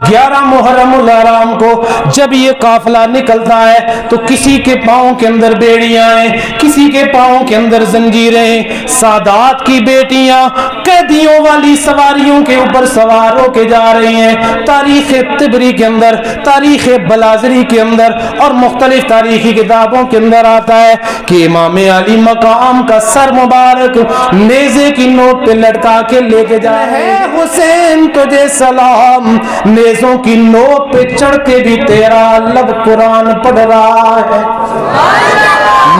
11 محرم الحرام کو جب یہ قافلہ نکلتا ہے تو کسی کے پاؤں کے اندر بیڑیاں ہیں، کسی کے پاؤں کے اندر زنجیریں، سادات کی بیٹیاں قیدیوں والی سواریوں کے اوپر سوار ہو کے جا رہی ہیں۔ تاریخ طبری کے اندر، تاریخ بلازری کے اندر اور مختلف تاریخی کتابوں کے اندر آتا ہے کہ امام علی مقام کا سر مبارک نیزے کی نوک پہ لٹکا کے لے کے جا رہے ہیں۔ حسین تجھے سلام، نیزوں کی نوک پہ چڑھ کے بھی تیرا لب قرآن پڑھ رہا ہے،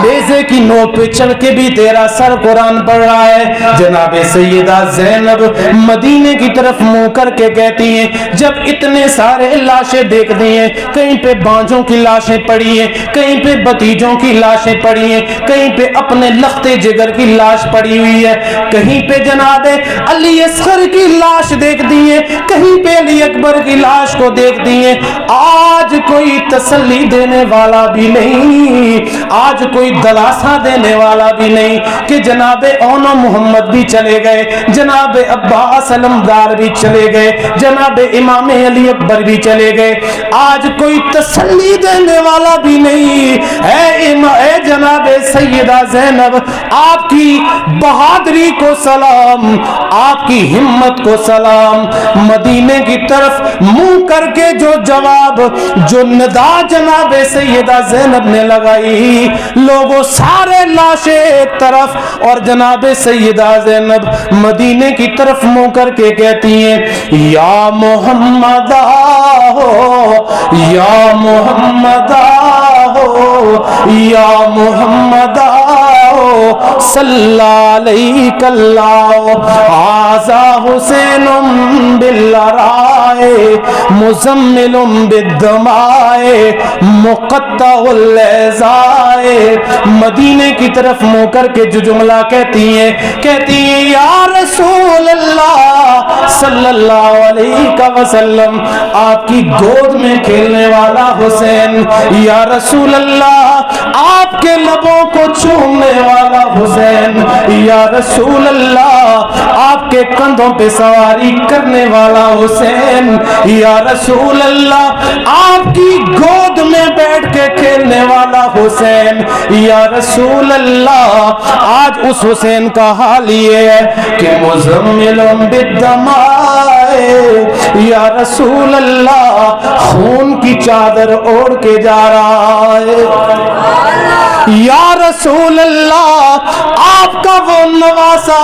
نیزے کی نوک پہ چڑھ کے بھی تیرا سر قرآن پڑھ رہا ہے۔ جناب سیدہ زینب مدینے کی طرف منہ کر کے کہتی ہیں، جب اتنے سارے لاشیں دیکھتی ہیں، کہیں پہ بانجوں کی لاشیں پڑی ہیں، کہیں پہ بتیجوں کی لاشیں پڑی ہیں، کہیں پہ اپنے لخت جگر کی لاش پڑی ہوئی ہے، کہیں پہ جناب علی اصغر کی لاش دیکھتی ہیں، کہیں پہ علی اکبر کی لاش کو دیکھتی ہیں۔ آج کوئی تسلی دینے والا بھی نہیں، آج کوئی دلاسا دینے والا بھی نہیں کہ جناب اون محمد بھی چلے گئے، جناب عباس علمدار بھی چلے گئے، جناب امام علی اکبر بھی چلے گئے۔ آج کوئی تسلی دینے والا بھی نہیں۔ اے جناب سیدہ زینب، آپ کی بہادری کو سلام، آپ کی ہمت کو سلام۔ مدینے کی طرف منہ کر کے جو جواب، جو ندا جناب سیدہ زینب نے لگائی، لوگوں سارے لاشیں ایک طرف اور جناب سیدہ زینب مدینے کی طرف منہ کر کے کہتی ہیں، یا محمد آہو، یا محمد آہو، یا محمد آہو، صلی علیک اللہ، آزا حسین باللرائے مزمل بالدمائے مقطع العزائے۔ مدینے کی طرف منہ کر کے جو جملہ کہتی ہیں یا رسول اللہ صلی اللہ علیہ وسلم، آپ کی گود میں کھیلنے والا حسین، یا رسول اللہ آپ کے لبوں کو چومنے والا حسین، یا رسول اللہ آپ کے کندھوں پہ سواری کرنے والا حسین، یا رسول اللہ آپ کی گود میں بیٹھ کے کھیلنے والا حسین، یا رسول اللہ۔ آج اس حسین کا حال یہ ہے کہ مزمل بالدمائے، یا رسول اللہ خون کی چادر اوڑھ کے جا رہا ہے، یا رسول اللہ آپ کا وہ نواسا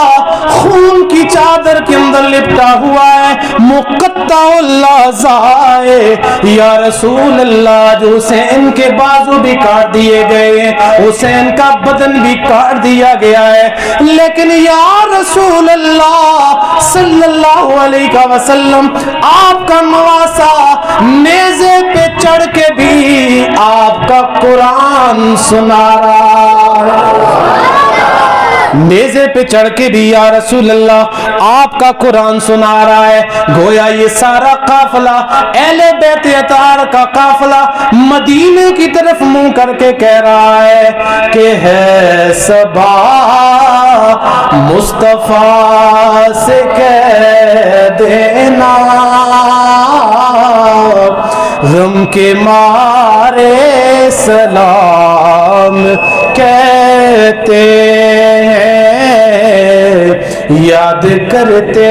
خون کی چادر کے اندر لپٹا ہوا ہے، مقطع العزائے، یا رسول اللہ جو حسین کے بازو بھی کاٹ دیے گئے ہیں، حسین کا بدن بھی کاٹ دیا گیا ہے، لیکن یا رسول اللہ صلی اللہ علیہ وسلم آپ کا نواسا نیزے پہ چڑھ کے بھی آپ کا قرآن سنا رہا ہے، نیزے پہ چڑھ کے بھی یا رسول اللہ آپ کا قرآن سنا رہا ہے۔ گویا یہ سارا قافلہ اہل بیت اطہار کا قافلہ مدینے کی طرف منہ کر کے کہہ رہا ہے کہ ہے صبا مصطفیٰ سے کہہ دینا، غم کے مارے سلام کہتے ہیں، یاد کرتے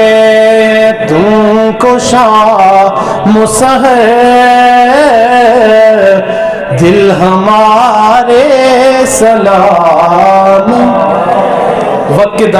تم کو شام سحر، دل ہمارے سلام۔ وقت